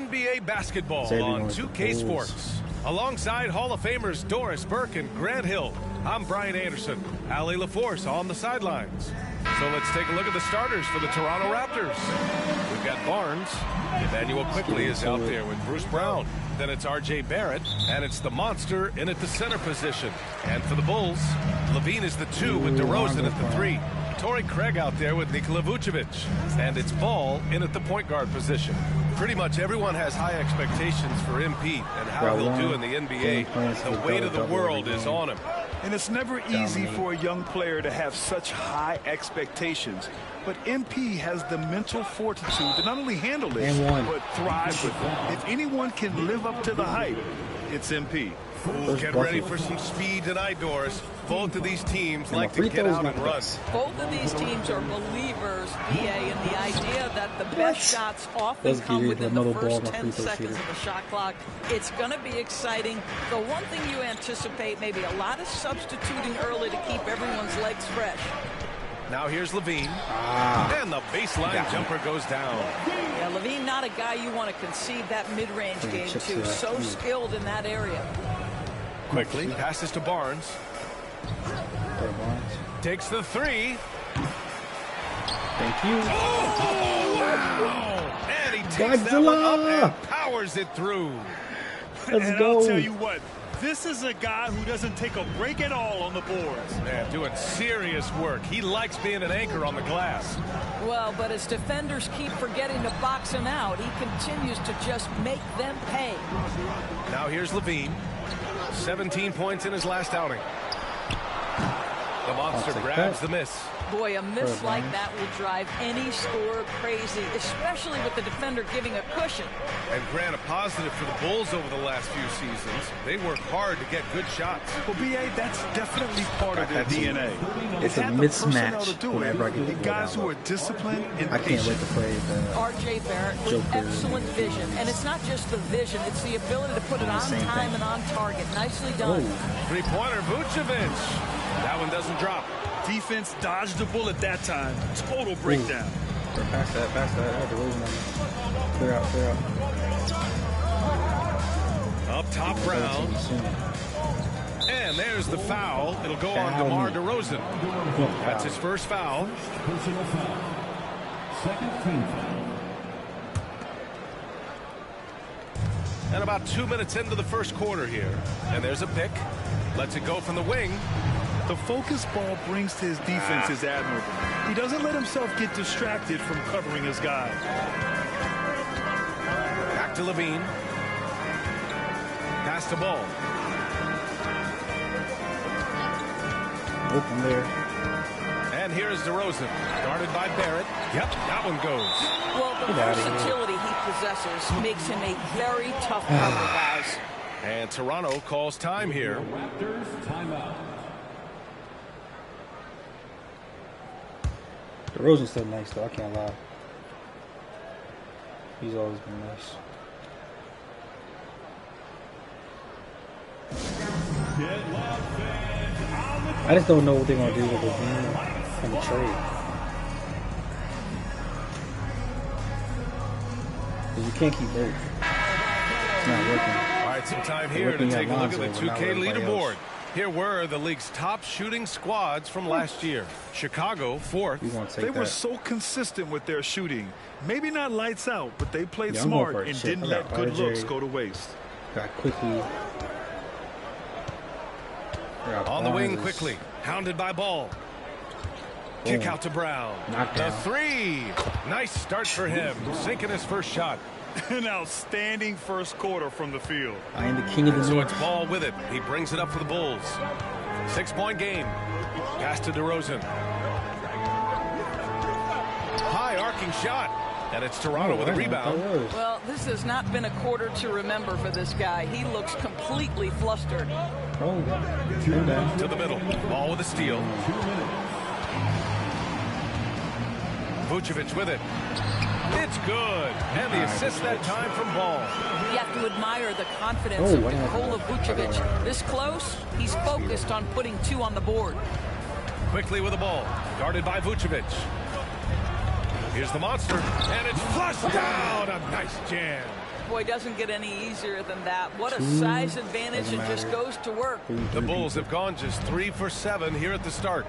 NBA basketball on 2K Sports. Alongside Hall of Famers Doris Burke and Grant Hill, I'm Brian Anderson. Allie LaForce on the sidelines. So let's take a look at the starters for the Toronto Raptors. We've got Barnes. Emmanuel Quickley is out there with Bruce Brown. Then it's R.J. Barrett, and it's the monster in at the center position. And for the Bulls, Levine is the 2 with DeRozan at the 3. Torrey Craig out there with Nikola Vucevic. And it's Ball in at the point guard position. Pretty much everyone has high expectations for MP and how he'll do in the NBA. The weight of the world is on him. And it's never easy for a young player to have such high expectations. But MP has the mental fortitude to not only handle it, but thrive with it. If anyone can live up to the hype, it's MP. Ooh, get ready for some speed tonight, Doris. Both of these teams like to get out and run. Both of these teams are believers, BA, in the idea that the best shots often come within the first 10 seconds of the shot clock. It's going to be exciting. The one thing you anticipate, maybe a lot of substituting early to keep everyone's legs fresh. Now here's Levine. And the baseline jumper goes down. Yeah, Levine, not a guy you want to concede that mid-range game to. So skilled in that area. Quickly passes to Barnes. Takes the 3. Thank you. Oh, wow. And he takes that one up and powers it through. And I'll tell you what, this is a guy who doesn't take a break at all on the boards. Man, doing serious work. He likes being an anchor on the glass. Well, but as defenders keep forgetting to box him out, he continues to just make them pay. Now here's Levine. 17 points in his last outing. The monster grabs the miss. Boy, a miss like that will drive any scorer crazy, especially with the defender giving a cushion. And Grant, a positive for the Bulls over the last few seasons. They work hard to get good shots. Well, B.A., that's definitely part of their DNA. It's a mismatch whenever I get the guys who are disciplined and I can't wait to play the R.J. Barrett with excellent vision. And it's not just the vision, it's the ability to put it on time and on target. Nicely done. Three-pointer, Vucevic. That one doesn't drop. Defense dodged the bullet that time. Total breakdown. Pass that. Clear out. Up top, Brown. And there's the foul. It'll go on DeMar DeRozan. That's his first foul. Personal foul. Second team foul. And about 2 minutes into the first quarter here. And there's a pick. Lets it go from the wing. The focus ball brings to his defense is admirable. He doesn't let himself get distracted from covering his guy. Back to Levine. Pass the ball. Open there. And here's DeRozan. Guarded by Barrett. Yep, that one goes. Well, the versatility he possesses makes him a very tough cover, guys. And Toronto calls time here. Raptors timeout. DeRozan's still nice, though. I can't lie. He's always been nice. I just don't know what they're going to do with Levine on the trade. You can't keep both. It's not working. All right, some time here to take a look at the 2K leaderboard. Here were the league's top shooting squads from last year. Chicago, 4th. They were so consistent with their shooting. Maybe not lights out, but they played smart and didn't let good looks go to waste. Got Quickly. On the wing quickly. Hounded by Ball. Kick out to Brown. The 3. Nice start for him. Sinking his first shot. An outstanding first quarter from the field. I am the king of the So it's Ball with it. He brings it up for the Bulls. 6-point game. Pass to DeRozan. High arcing shot. And it's Toronto with a rebound. Well, this has not been a quarter to remember for this guy. He looks completely flustered. To the middle. Ball with a steal. Vucevic with it. It's good. And the assist that time from Ball. You have to admire the confidence of Nikola Vucevic. This close, he's focused on putting 2 on the board. Quickly with the ball. Guarded by Vucevic. Here's the monster. And it's flushed down. A nice jam. Boy, doesn't get any easier than that. What a size advantage, and just goes to work. The Bulls have gone just 3 for 7 here at the start.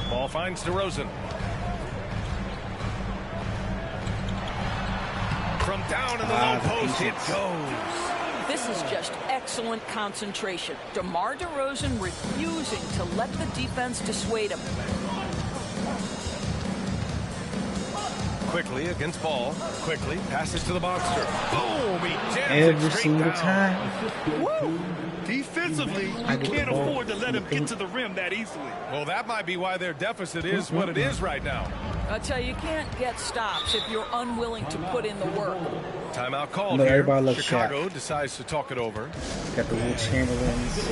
Ball finds DeRozan. From down in the low post, it goes. This is just excellent concentration. DeMar DeRozan refusing to let the defense dissuade him. Quickly against ball. Quickly passes to the monster. Boom! He jams Every it straight single down. time. Woo! Defensively, you can't afford to let him get to the rim that easily. Well, that might be why their deficit is what it is right now. I tell you can't get stops if you're unwilling to put in the work. Timeout called No, here. everybody loves Chicago Shaq. decides to talk it over. Got the Will Chamberlains.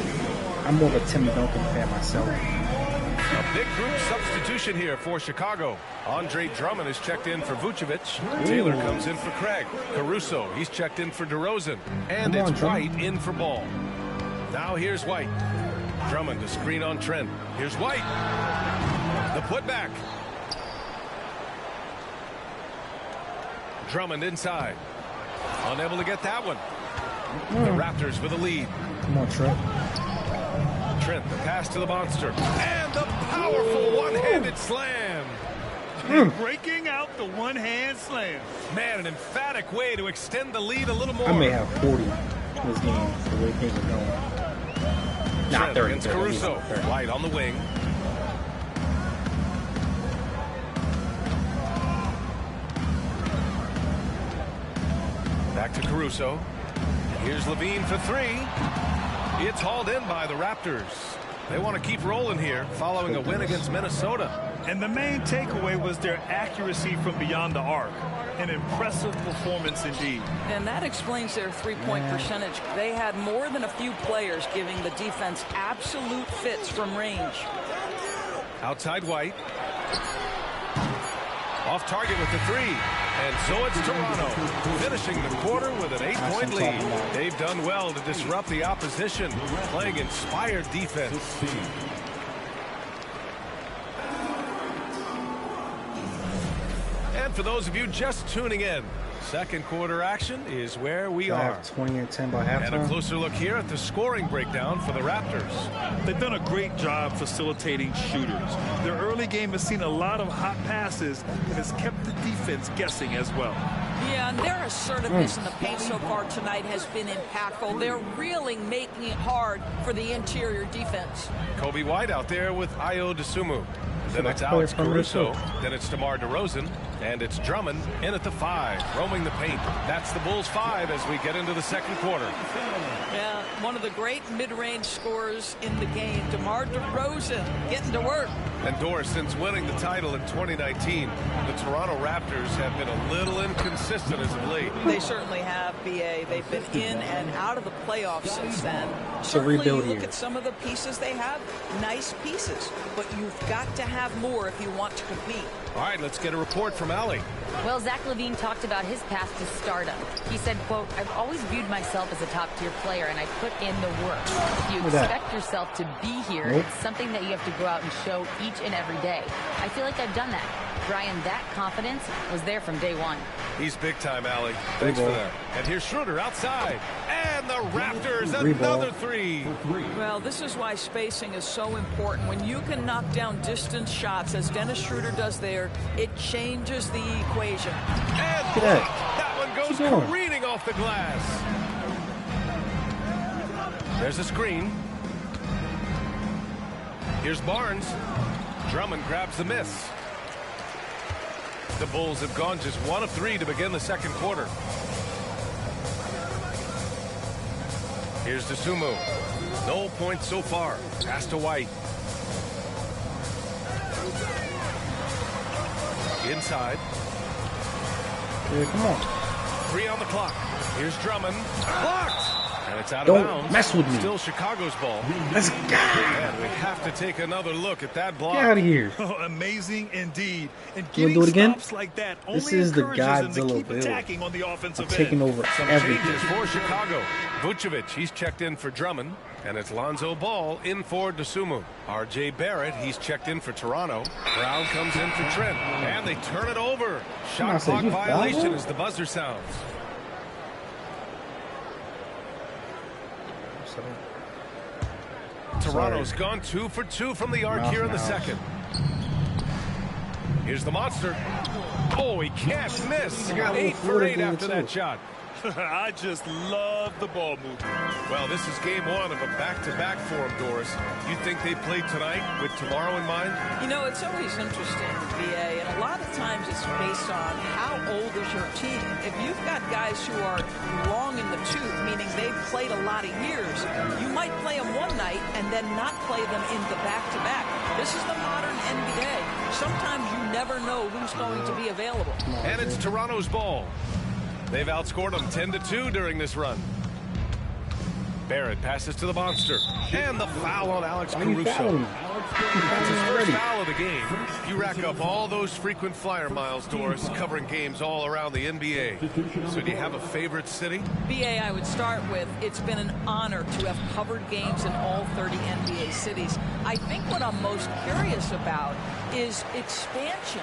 I'm more of a Tim Duncan fan myself. A big group substitution here for Chicago. Andre Drummond is checked in for Vucevic. Taylor comes in for Craig. Caruso, he's checked in for DeRozan. And Come on, it's Drummond. White in for Ball. Now here's White. Drummond to screen on Trent. Here's White. The putback. Drummond inside. Unable to get that one. The Raptors with a lead. Come on, Trent. Trent, the pass to the monster. And the powerful one-handed slam. Breaking out the one-hand slam. Man, an emphatic way to extend the lead a little more. I may have 40 in this game, the way things are going. Not Trent 30. against 30, Caruso. 30. White on the wing. Back to Caruso. Here's Levine for three. It's hauled in by the Raptors. They want to keep rolling here following a win against Minnesota. And the main takeaway was their accuracy from beyond the arc. An impressive performance indeed. And that explains their three-point percentage. They had more than a few players giving the defense absolute fits from range. Outside White. Off target with the three. And so it's Toronto finishing the quarter with an 8-point lead. They've done well to disrupt the opposition, playing inspired defense. And for those of you just tuning in, second quarter action is where we are. 20 and 10 by halftime. And a closer look here at the scoring breakdown for the Raptors. They've done a great job facilitating shooters. Their early game has seen a lot of hot passes and has kept the defense guessing as well. Yeah, and their assertiveness in the paint so far tonight has been impactful. They're really making it hard for the interior defense. Kobe White out there with Ayo Dosunmu. Then it's Alex Caruso. Then it's DeMar DeRozan. And it's Drummond in at the 5, roaming the paint. That's the Bulls 5 as we get into the second quarter. Yeah, one of the great mid-range scorers in the game, DeMar DeRozan, getting to work. And Doris, since winning the title in 2019, the Toronto Raptors have been a little inconsistent as of late. They certainly have, BA. They've been in and out of the playoffs since then. Certainly, you look at some of the pieces they have, nice pieces, but you've got to have more if you want to compete. All right, let's get a report from Allie. Well, Zach LaVine talked about his path to stardom. He said, quote, "I've always viewed myself as a top-tier player, and I put in the work. If you expect yourself to be here, it's something that you have to go out and show each and every day. I feel like I've done that. Brian, that confidence was there from day one." He's big time, Allie. Thanks for that. And here's Schroeder outside. And the Raptors, another three. Well, this is why spacing is so important. When you can knock down distance shots, as Dennis Schroeder does there, it changes the equation. And that one goes careening off the glass. There's a screen. Here's Barnes. Drummond grabs the miss. The Bulls have gone just 1 of 3 to begin the second quarter. Here's Dosunmu. No points so far. Pass to White. Inside. Yeah, come on. 3 on the clock. Here's Drummond. Blocked. And it's out Don't of bounds. mess with me. Still Chicago's ball. Let's go. And we have to take another look at that block. Get out of here. Oh, amazing indeed. And You wanna getting do it again? stops like that This only is the encourages them to Godzilla keep build. attacking on the offensive I'm taking end. over Some everything. changes for Chicago. Vucevic, he's checked in for Drummond. And it's Lonzo Ball in for DeSumo. R.J. Barrett, he's checked in for Toronto. Brown comes in for Trent. And they turn it over. Shot clock violation as the buzzer sounds. Toronto's gone 2 for 2 from the arc here in the second. Here's the monster. Oh, he can't miss. 8 for 8 after that shot. I just love the ball movement. Well, this is game 1 of a back-to-back for him, Doris. You think they played tonight with tomorrow in mind? You know, it's always interesting, VA, and a lot of times it's based on how old is your team. If you've got guys who are long in the tooth, meaning they've played a lot of years, you might play them one night and then not play them in the back-to-back. This is the modern NBA. Sometimes you never know who's going to be available. And it's Toronto's ball. They've outscored them 10-2 during this run. Barrett passes to the monster. And the foul on Alex Caruso. That's his first foul of the game. You rack up all those frequent flyer miles, Doris, covering games all around the NBA. So do you have a favorite city? BA, I would start with, it's been an honor to have covered games in all 30 NBA cities. I think what I'm most curious about is expansion.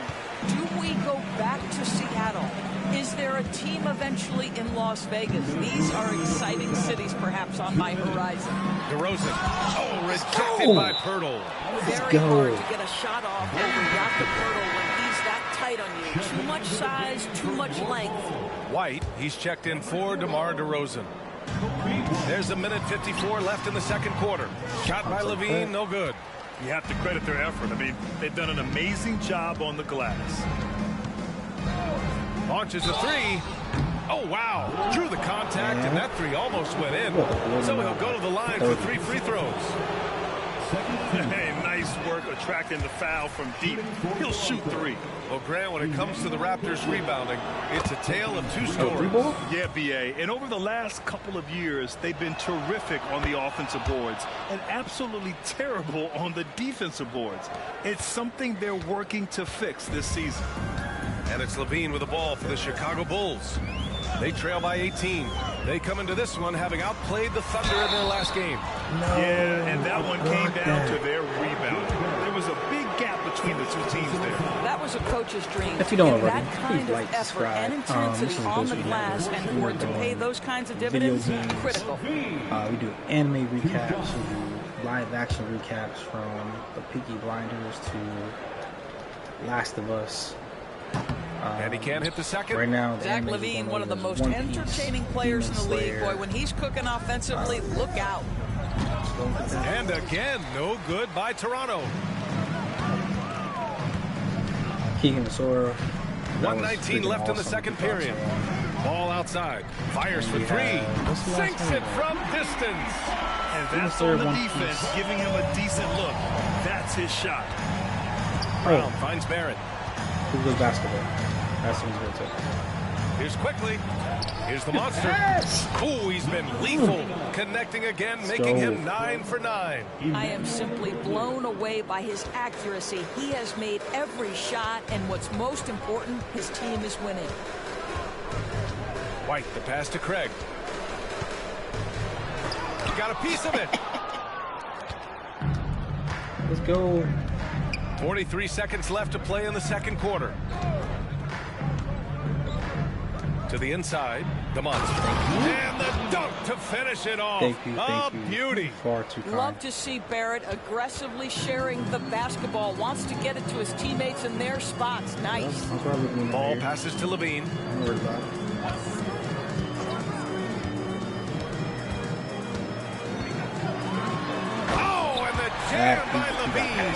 Do we go back to Seattle? Is there a team eventually in Las Vegas? These are exciting cities perhaps on my horizon. DeRozan. Oh, rejected by Pirtle. Very hard to get a shot off over Jakob Pirtle when he's that tight on you. Too much size, too much length. White, he's checked in for DeMar DeRozan. There's a minute 54 left in the second quarter. Shot by Levine, no good. You have to credit their effort. I mean, they've done an amazing job on the glass. Launches a three. Oh, wow. Drew the contact, and that three almost went in. So he'll go to the line for 3 free throws. Hey, nice work attracting the foul from deep. He'll shoot 3. Well, Grant, when it comes to the Raptors rebounding, it's a tale of 2 stories. Yeah, BA. And over the last couple of years, they've been terrific on the offensive boards and absolutely terrible on the defensive boards. It's something they're working to fix this season. And it's Levine with the ball for the Chicago Bulls. They trail by 18. They come into this one having outplayed the Thunder in their last game. Yeah, and that one came down to their rebound. There was a big gap between the two teams there. That was a coach's dream. If you don't already, that kind please of like, effort and intensity on the glass, and for it to pay those kinds of dividends, critical. We do anime recaps, we do live action recaps from the Peaky Blinders to Last of Us. And he can't hit the second. Right now, Zach LaVine, one of the most entertaining players in the league. Boy, when he's cooking offensively, look out. And again, no good by Toronto. Keegan Sora. 1:19 left in the second period. Ball outside. Fires for 3. Sinks it from distance. And that's on the defense, giving him a decent look. That's his shot. Brown finds Barrett. Who goes basketball? That's what he's going to take. Here's quickly. Here's the monster. Oh, he's been lethal. Connecting again, making him 9 for 9. I am simply blown away by his accuracy. He has made every shot, and what's most important, his team is winning. White, the pass to Craig. Got a piece of it. Let's go. 43 seconds left to play in the second quarter. To the inside, the monster. And the dunk to finish it off. Thank you. Beauty. Far too kind. Love to see Barrett aggressively sharing the basketball. Wants to get it to his teammates in their spots. Nice. Ball passes to Levine. Oh, and the jam by Levine.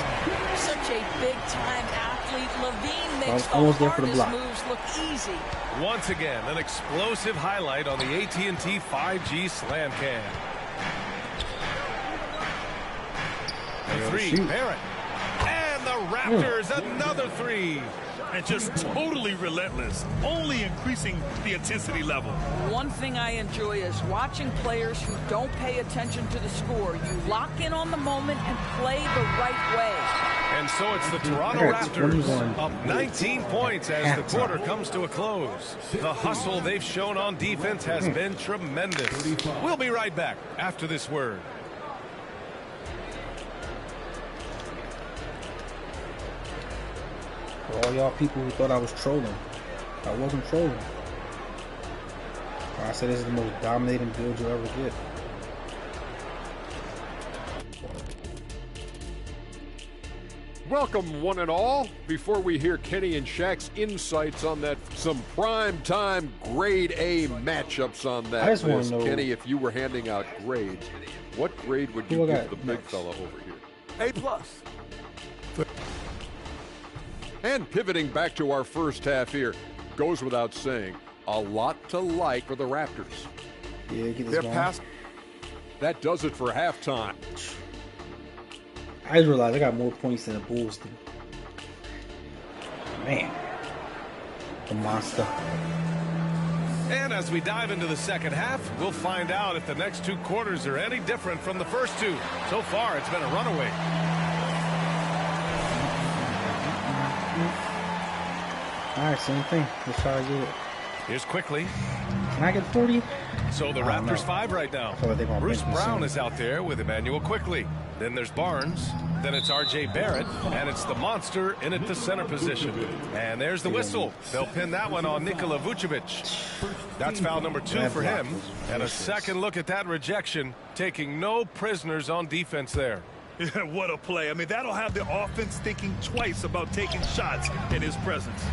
Such a big-time athlete. Levine makes the hardest moves look easy. Once again, an explosive highlight on the AT&T 5G Slam Cam. The 3, Barrett. And the Raptors, another 3. and just totally relentless, only increasing the intensity level. One thing I enjoy is watching players who don't pay attention to the score. You lock in on the moment and play the right way. And so it's the Toronto Raptors up 19 points as the quarter comes to a close. The hustle they've shown on defense has been tremendous. We'll be right back after this word. For all y'all people who thought I was trolling, I wasn't trolling. I said this is the most dominating build you'll ever get. Welcome, one and all. Before we hear Kenny and Shaq's insights on that, some prime-time grade A matchups on that I just want list. to know, Kenny, if you were handing out grades, what grade would you give the big fella over here? A+. And pivoting back to our first half here, goes without saying, a lot to like for the Raptors. Yeah, get this going. That does it for halftime. I just realized I got more points than the Bulls do. Man. The monster. And as we dive into the second half, we'll find out if the next two quarters are any different from the first two. So far, it's been a runaway. Alright, same thing. Let's try to get it. Here's quickly. Can I get 40? So the Raptors 5 right now. Like Bruce Brown is out there with Emmanuel Quickly. Then there's Barnes. Then it's R.J. Barrett. And it's the monster in at the center position. And there's the whistle. They'll pin that one on Nikola Vucevic. That's foul number 2 for him. And a second look at that rejection, taking no prisoners on defense there. Yeah, what a play. I mean, that'll have the offense thinking twice about taking shots in his presence.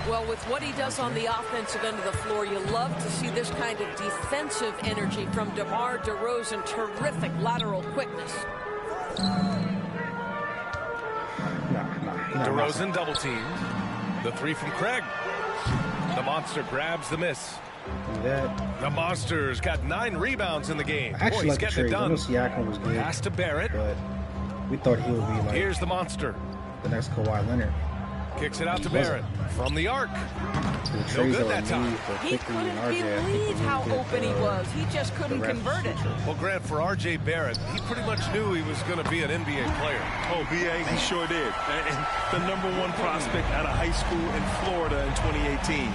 Well, with what he does on the offensive end of the floor, you love to see this kind of defensive energy from DeMar DeRozan. Terrific lateral quickness. DeRozan double teamed. The 3 from Craig. The monster grabs the miss. The monster's got 9 rebounds in the game. Boy, he's getting it done. Was good, pass to Barrett. But we thought he would be like. Here's the monster. The next Kawhi Leonard. Kicks it out to Barrett from the arc. No good that time. He couldn't believe how open he was. He just couldn't convert it. Well, Grant, for R.J. Barrett, he pretty much knew he was going to be an NBA player. Oh, B.A., he sure did. And the #1 prospect out of high school in Florida in 2018.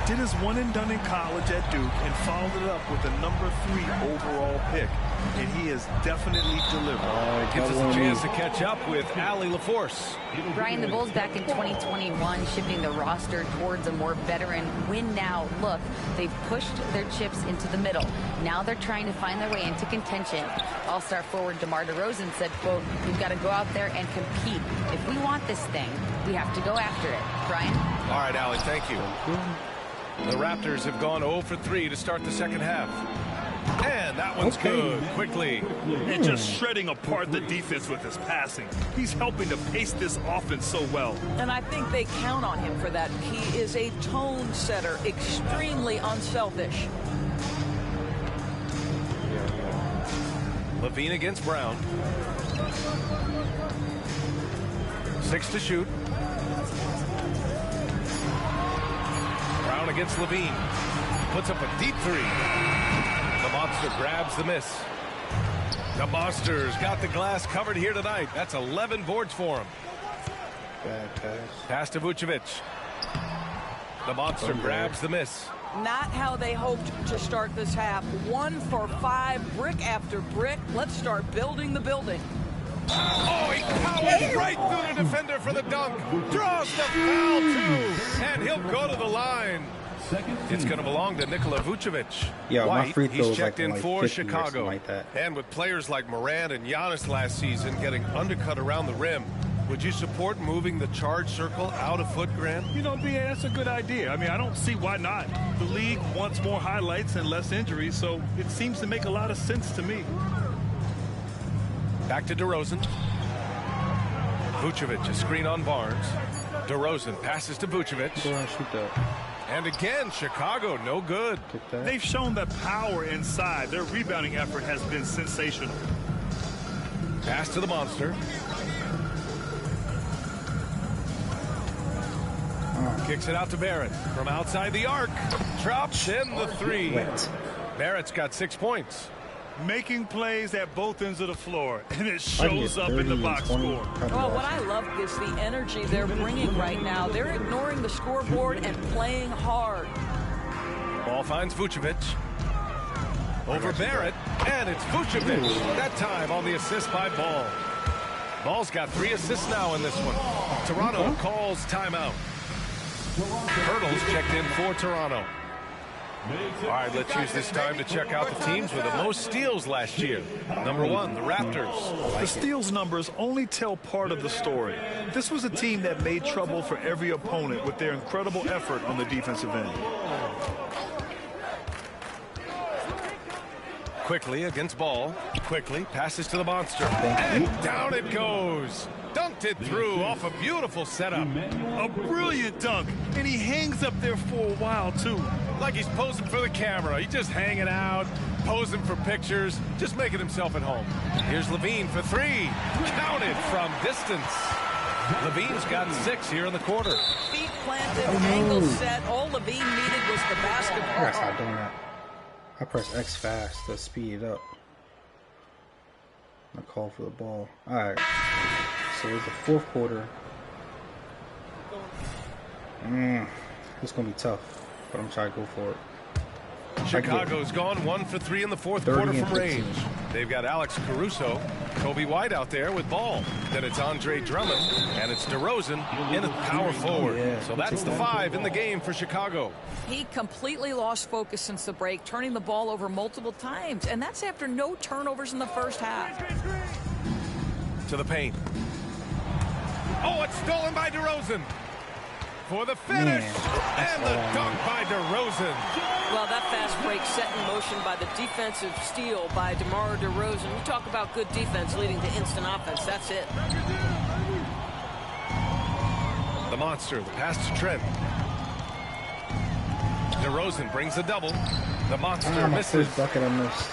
Did his one and done in college at Duke and followed it up with a #3 overall pick. And he has definitely delivered. Gives us a chance to catch up with Allie LaForce. Brian, the Bulls back in 2021 shifting the roster towards a more veteran win-now look. They've pushed their chips into the middle. Now they're trying to find their way into contention. All-star forward DeMar DeRozan said, quote, "We've got to go out there and compete. If we want this thing, we have to go after it." Brian? All right, Allie, thank you. The Raptors have gone 0 for 3 to start the second half. And that one's good. Quickly. And just shredding apart the defense with his passing. He's helping to pace this offense so well. And I think they count on him for that. He is a tone setter, extremely unselfish. Levine against Brown. 6 to shoot. Brown against Levine. Puts up a deep 3. The monster grabs the miss. The monster's got the glass covered here tonight. That's 11 boards for him. Bad pass. Pass to Vucevic. The monster grabs the miss. Not how they hoped to start this half. 1 for 5, brick after brick. Let's start building the building. Oh, he powers right through the defender for the dunk. Draws the foul, too. And he'll go to the line. It's going to belong to Nikola Vucevic. Yeah, White, my free throws he's checked like in for 50 Chicago. like that. And with players like Morant and Giannis last season getting undercut around the rim, would you support moving the charge circle out a foot, Grant? You know, B.A., that's a good idea. I mean, I don't see why not. The league wants more highlights and less injuries, so it seems to make a lot of sense to me. Back to DeRozan. Vucevic, a screen on Barnes. DeRozan passes to Vucevic. Go ahead and shoot that. And again, Chicago, no good. They've shown the power inside. Their rebounding effort has been sensational. Pass to the monster. Kicks it out to Barrett from outside the arc. Drops in the three. Barrett's got 6 points. Making plays at both ends of the floor, and it shows up in the box score. Well, what I love is the energy they're bringing right now. They're ignoring the scoreboard and playing hard. Ball finds Vucevic. Over Barrett, and it's Vucevic. That time on the assist by Ball. Ball's got 3 assists now in this one. Toronto calls timeout. Hurdles checked in for Toronto. All right, let's use this time to check out the teams with the most steals last year. Number 1, the Raptors. The steals numbers only tell part of the story. This was a team that made trouble for every opponent with their incredible effort on the defensive end. Quickly against Ball. Quickly passes to the monster. And down it goes. Dunked it through off a beautiful setup. A brilliant dunk. And he hangs up there for a while, too. Like he's posing for the camera. He's just hanging out, posing for pictures, just making himself at home. Here's Levine for 3. Counted from distance. Levine's got 6 here in the quarter. Feet planted, angle set. All Levine needed was the basketball. That's not doing that. I press X fast to speed it up. I call for the ball. Alright. So it's the 4th quarter. It's going to be tough, but I'm trying to go for it. Chicago's gone 1 for 3 in the 4th quarter from range. They've got Alex Caruso, Kobe White out there with Ball. Then it's Andre Drummond, and it's DeRozan in a power forward. So that's the 5 in the game for Chicago. He completely lost focus since the break, turning the ball over multiple times, and that's after no turnovers in the first half. To the paint. Oh, it's stolen by DeRozan. For the finish, and the dunk by DeRozan. Well, that fast break set in motion by the defensive steal by DeMar DeRozan. You talk about good defense leading to instant offense. That's it. The monster, the pass to Trent. DeRozan brings the double. The monster misses. Bucket I missed.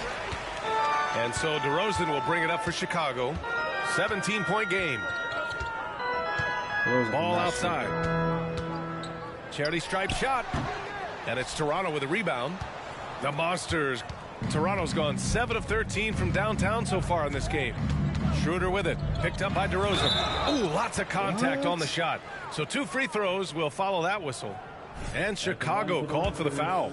And so DeRozan will bring it up for Chicago. 17-point game. Ball outside. Charity stripe shot. And it's Toronto with a rebound. The Monsters. Toronto's gone 7 of 13 from downtown so far in this game. Schroeder with it. Picked up by DeRozan. Ooh, lots of contact on the shot. So 2 free throws will follow that whistle. And Chicago called for the foul.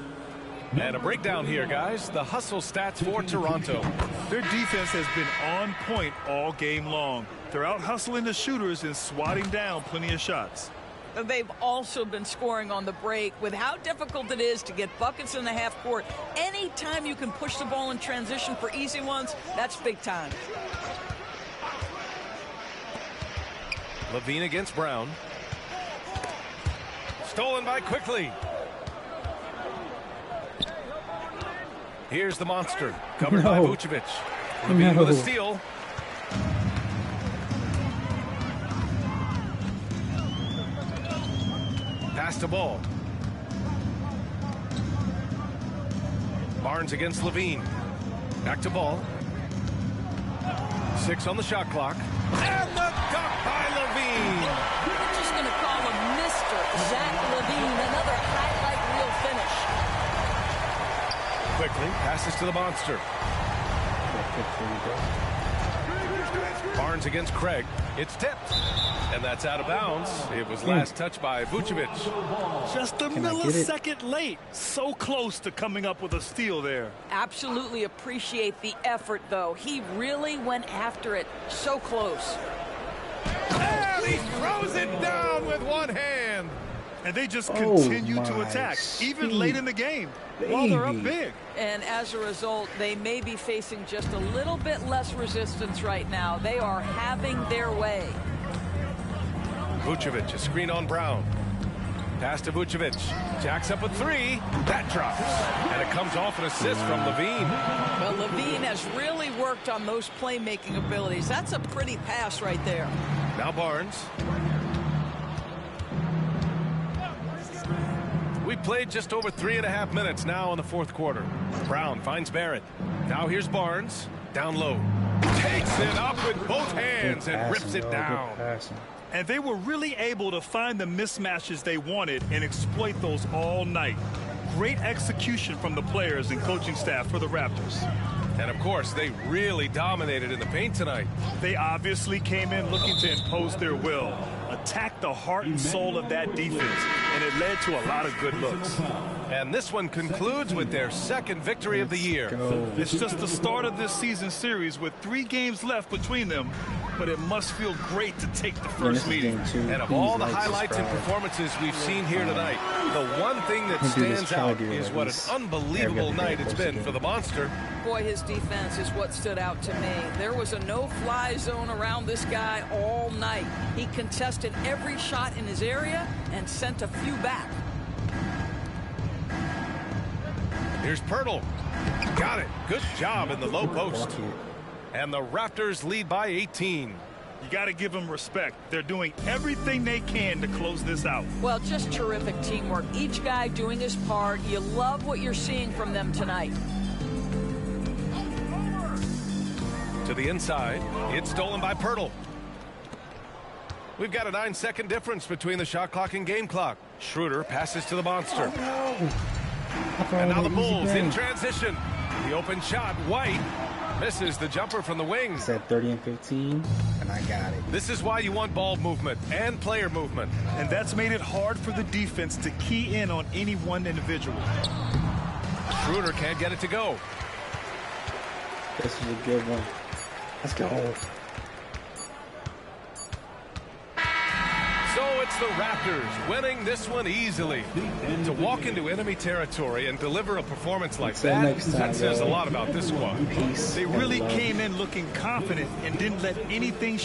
And a breakdown here, guys. The hustle stats for Toronto. Their defense has been on point all game long. They're out hustling the shooters and swatting down plenty of shots. They've also been scoring on the break. With how difficult it is to get buckets in the half court, anytime you can push the ball in transition for easy ones, that's big time. Levine against Brown. Stolen by Quickly. Here's the monster. Covered by Vucevic. Levine with a steal. Pass to Ball. Barnes against Levine. Back to Ball. 6 on the shot clock. And the dunk by Levine. We're just going to call him Mr. Zach Levine. Another highlight reel finish. Quickly passes to the monster. Barnes against Craig. It's tipped. And that's out of bounds. It was last touched by Vucevic. Just a millisecond late. So close to coming up with a steal there. Absolutely appreciate the effort, though. He really went after it. So close. And he throws it down with one hand. And they just continue to attack, even late in the game, while they're up big. And as a result, they may be facing just a little bit less resistance right now. They are having their way. Vucevic, a screen on Brown. Pass to Vucevic. Jacks up a 3. That drops. And it comes off an assist from Levine. Well, Levine has really worked on those playmaking abilities. That's a pretty pass right there. Now Barnes. We played just over 3.5 minutes now in the 4th quarter. Brown finds Barrett. Now here's Barnes. Down low. Takes it up with both hands and rips it down. And they were really able to find the mismatches they wanted and exploit those all night. Great execution from the players and coaching staff for the Raptors. And, of course, they really dominated in the paint tonight. They obviously came in looking to impose their will, attack the heart and soul of that defense, and it led to a lot of good looks. And this one concludes with their second victory of the year. It's just the start of this season series with 3 games left between them, but it must feel great to take the first meeting. And of all the highlights and performances we've seen here tonight, the one thing that stands out is what an unbelievable night it's been for the Monster. Boy, his defense is what stood out to me. There was a no-fly zone around this guy all night. He contested every shot in his area and sent a few back. Here's Pirtle. Got it. Good job in the low post. And the Raptors lead by 18. You got to give them respect. They're doing everything they can to close this out. Well, just terrific teamwork. Each guy doing his part. You love what you're seeing from them tonight. To the inside. It's stolen by Pirtle. We've got a 9-second difference between the shot clock and game clock. Schroeder passes to the Monster. And now the Bulls in transition. The open shot, White misses the jumper from the wing. I said 30 and 15, and I got it. This is why you want ball movement and player movement. And that's made it hard for the defense to key in on any one individual. Schroeder can't get it to go. This is a good one. Let's go. So it's the Raptors winning this one easily. To walk into enemy territory and deliver a performance like that says a lot about this squad. They really came in looking confident and didn't let anything